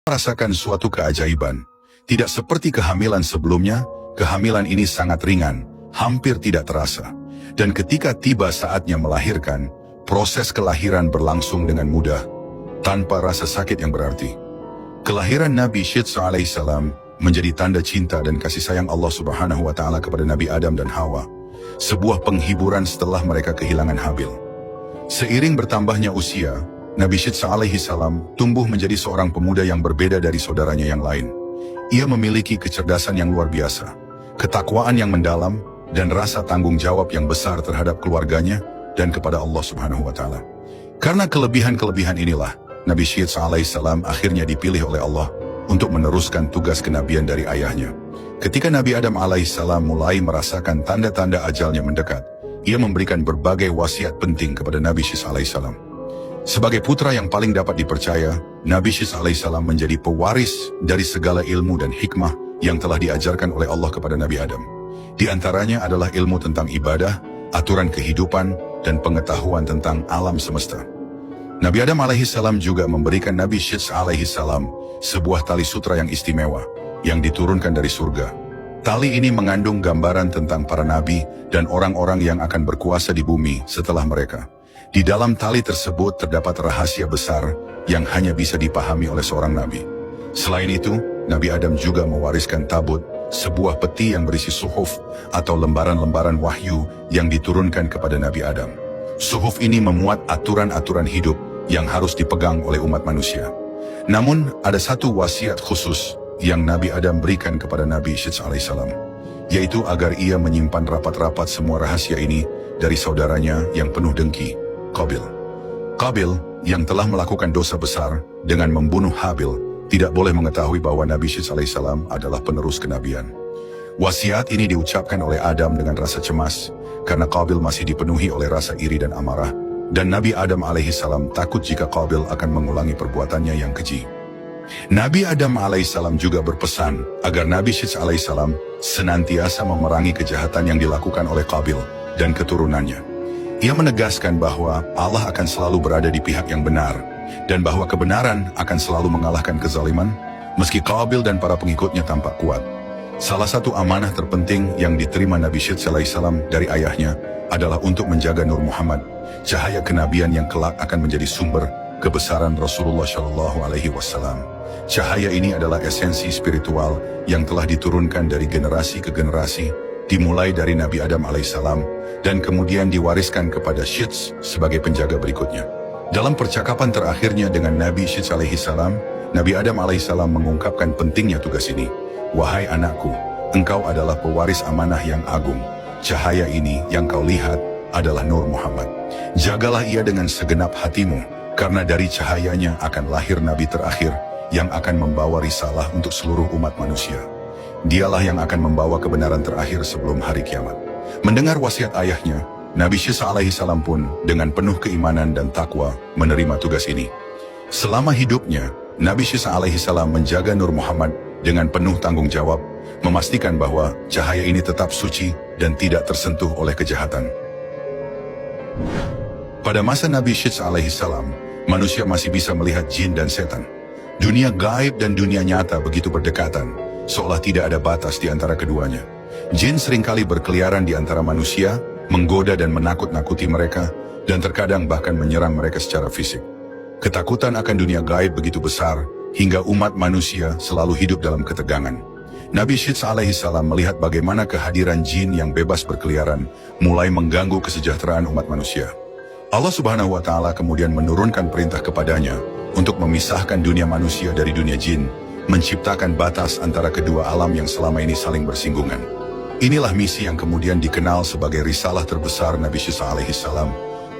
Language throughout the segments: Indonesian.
merasakan suatu keajaiban. Tidak seperti kehamilan sebelumnya, kehamilan ini sangat ringan, hampir tidak terasa. Dan ketika tiba saatnya melahirkan, proses kelahiran berlangsung dengan mudah, tanpa rasa sakit yang berarti. Kelahiran Nabi Syeds alaihissalam menjadi tanda cinta dan kasih sayang Allah Subhanahu wa Ta'ala kepada Nabi Adam dan Hawa, sebuah penghiburan setelah mereka kehilangan Habil. Seiring bertambahnya usia, Nabi Syeds alaihissalam tumbuh menjadi seorang pemuda yang berbeda dari saudaranya yang lain. Ia memiliki kecerdasan yang luar biasa, ketakwaan yang mendalam, dan rasa tanggung jawab yang besar terhadap keluarganya dan kepada Allah Subhanahu wa Ta'ala. Karena kelebihan-kelebihan inilah, Nabi Syeds alaihissalam akhirnya dipilih oleh Allah untuk meneruskan tugas kenabian dari ayahnya. Ketika Nabi Adam alaihissalam mulai merasakan tanda-tanda ajalnya mendekat, ia memberikan berbagai wasiat penting kepada Nabi Syeds alaihissalam. Sebagai putra yang paling dapat dipercaya, Nabi Syeds alaihissalam menjadi pewaris dari segala ilmu dan hikmah yang telah diajarkan oleh Allah kepada Nabi Adam. Di antaranya adalah ilmu tentang ibadah, aturan kehidupan, dan pengetahuan tentang alam semesta. Nabi Adam alaihissalam juga memberikan Nabi Syeds alaihissalam sebuah tali sutra yang istimewa, yang diturunkan dari surga. Tali ini mengandung gambaran tentang para nabi dan orang-orang yang akan berkuasa di bumi setelah mereka. Di dalam tali tersebut terdapat rahasia besar yang hanya bisa dipahami oleh seorang nabi. Selain itu, Nabi Adam juga mewariskan tabut, sebuah peti yang berisi suhuf atau lembaran-lembaran wahyu yang diturunkan kepada Nabi Adam. Suhuf ini memuat aturan-aturan hidup yang harus dipegang oleh umat manusia. Namun, ada satu wasiat khusus yang Nabi Adam berikan kepada Nabi Syeds alaihissalam, yaitu agar ia menyimpan rapat-rapat semua rahasia ini dari saudaranya yang penuh dengki, Qabil. Qabil, yang telah melakukan dosa besar dengan membunuh Habil, tidak boleh mengetahui bahwa Nabi Syeds alaihissalam adalah penerus kenabian. Wasiat ini diucapkan oleh Adam dengan rasa cemas, karena Qabil masih dipenuhi oleh rasa iri dan amarah, dan Nabi Adam alaihissalam takut jika Qabil akan mengulangi perbuatannya yang keji. Nabi Adam alaihissalam juga berpesan agar Nabi Syeds alaihissalam senantiasa memerangi kejahatan yang dilakukan oleh Qabil dan keturunannya. Ia menegaskan bahwa Allah akan selalu berada di pihak yang benar, dan bahwa kebenaran akan selalu mengalahkan kezaliman, meski Qabil dan para pengikutnya tampak kuat. Salah satu amanah terpenting yang diterima Nabi Syeds alaihissalam dari ayahnya adalah untuk menjaga Nur Muhammad, cahaya kenabian yang kelak akan menjadi sumber kebesaran Rasulullah Shallallahu Alaihi Wasallam. Cahaya ini adalah esensi spiritual yang telah diturunkan dari generasi ke generasi, dimulai dari Nabi Adam alaihissalam, dan kemudian diwariskan kepada Syeds sebagai penjaga berikutnya. Dalam percakapan terakhirnya dengan Nabi Syeds alaihissalam, Nabi Adam alaihissalam mengungkapkan pentingnya tugas ini. Wahai anakku, engkau adalah pewaris amanah yang agung. Cahaya ini yang kau lihat adalah Nur Muhammad. Jagalah ia dengan segenap hatimu, karena dari cahayanya akan lahir Nabi terakhir yang akan membawa risalah untuk seluruh umat manusia. Dialah yang akan membawa kebenaran terakhir sebelum hari kiamat. Mendengar wasiat ayahnya, Nabi Syeds alaihissalam pun dengan penuh keimanan dan takwa menerima tugas ini. Selama hidupnya, Nabi Syeds alaihissalam menjaga Nur Muhammad dengan penuh tanggung jawab, memastikan bahwa cahaya ini tetap suci dan tidak tersentuh oleh kejahatan. Pada masa Nabi Syeds alaihissalam, manusia masih bisa melihat jin dan setan. Dunia gaib dan dunia nyata begitu berdekatan, seolah tidak ada batas di antara keduanya. Jin seringkali berkeliaran di antara manusia, menggoda dan menakut-nakuti mereka, dan terkadang bahkan menyerang mereka secara fisik. Ketakutan akan dunia gaib begitu besar, hingga umat manusia selalu hidup dalam ketegangan. Nabi Syeds alaihissalam melihat bagaimana kehadiran jin yang bebas berkeliaran mulai mengganggu kesejahteraan umat manusia. Allah Subhanahu wa Ta'ala kemudian menurunkan perintah kepadanya untuk memisahkan dunia manusia dari dunia jin, menciptakan batas antara kedua alam yang selama ini saling bersinggungan. Inilah misi yang kemudian dikenal sebagai risalah terbesar Nabi Syeds alaihissalam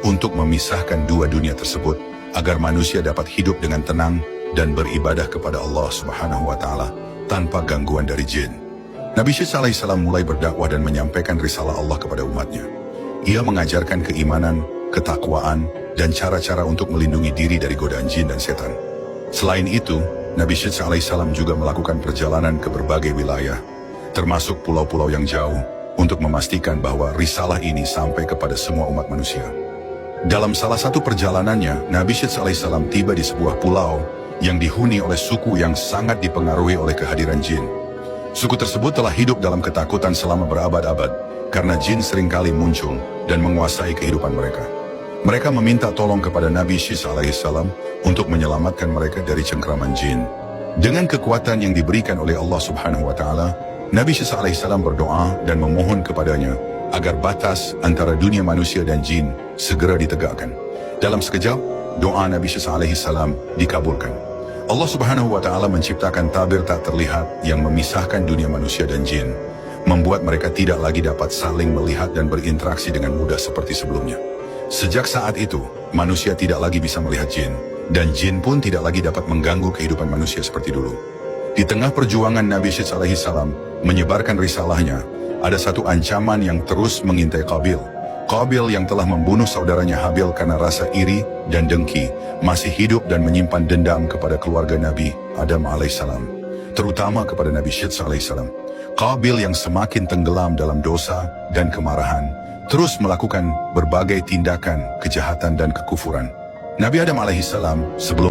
untuk memisahkan dua dunia tersebut agar manusia dapat hidup dengan tenang dan beribadah kepada Allah Subhanahu wa Ta'ala tanpa gangguan dari jin. Nabi Syeds alaihissalam mulai berdakwah dan menyampaikan risalah Allah kepada umatnya. Ia mengajarkan keimanan, ketakwaan, dan cara-cara untuk melindungi diri dari godaan jin dan setan. Selain itu, Nabi Syeds alaihissalam juga melakukan perjalanan ke berbagai wilayah, termasuk pulau-pulau yang jauh, untuk memastikan bahwa risalah ini sampai kepada semua umat manusia. Dalam salah satu perjalanannya, Nabi Syeds alaihissalam tiba di sebuah pulau yang dihuni oleh suku yang sangat dipengaruhi oleh kehadiran jin. Suku tersebut telah hidup dalam ketakutan selama berabad-abad karena jin seringkali muncul dan menguasai kehidupan mereka. Mereka meminta tolong kepada Nabi Syis alaihissalam untuk menyelamatkan mereka dari cengkraman jin. Dengan kekuatan yang diberikan oleh Allah Subhanahu wa Ta'ala, Nabi Syis alaihissalam berdoa dan memohon kepadanya agar batas antara dunia manusia dan jin segera ditegakkan. Dalam sekejap, doa Nabi Syis alaihissalam dikabulkan. Allah Subhanahu wa Ta'ala menciptakan tabir tak terlihat yang memisahkan dunia manusia dan jin, membuat mereka tidak lagi dapat saling melihat dan berinteraksi dengan mudah seperti sebelumnya. Sejak saat itu, manusia tidak lagi bisa melihat jin, dan jin pun tidak lagi dapat mengganggu kehidupan manusia seperti dulu. Di tengah perjuangan Nabi Syis alaihissalam menyebarkan risalahnya, ada satu ancaman yang terus mengintai Qabil. Qabil yang telah membunuh saudaranya Habil karena rasa iri dan dengki, masih hidup dan menyimpan dendam kepada keluarga Nabi Adam alaihissalam, terutama kepada Nabi Syis alaihissalam. Qabil yang semakin tenggelam dalam dosa dan kemarahan, terus melakukan berbagai tindakan kejahatan dan kekufuran. Nabi Adam alaihissalam sebelum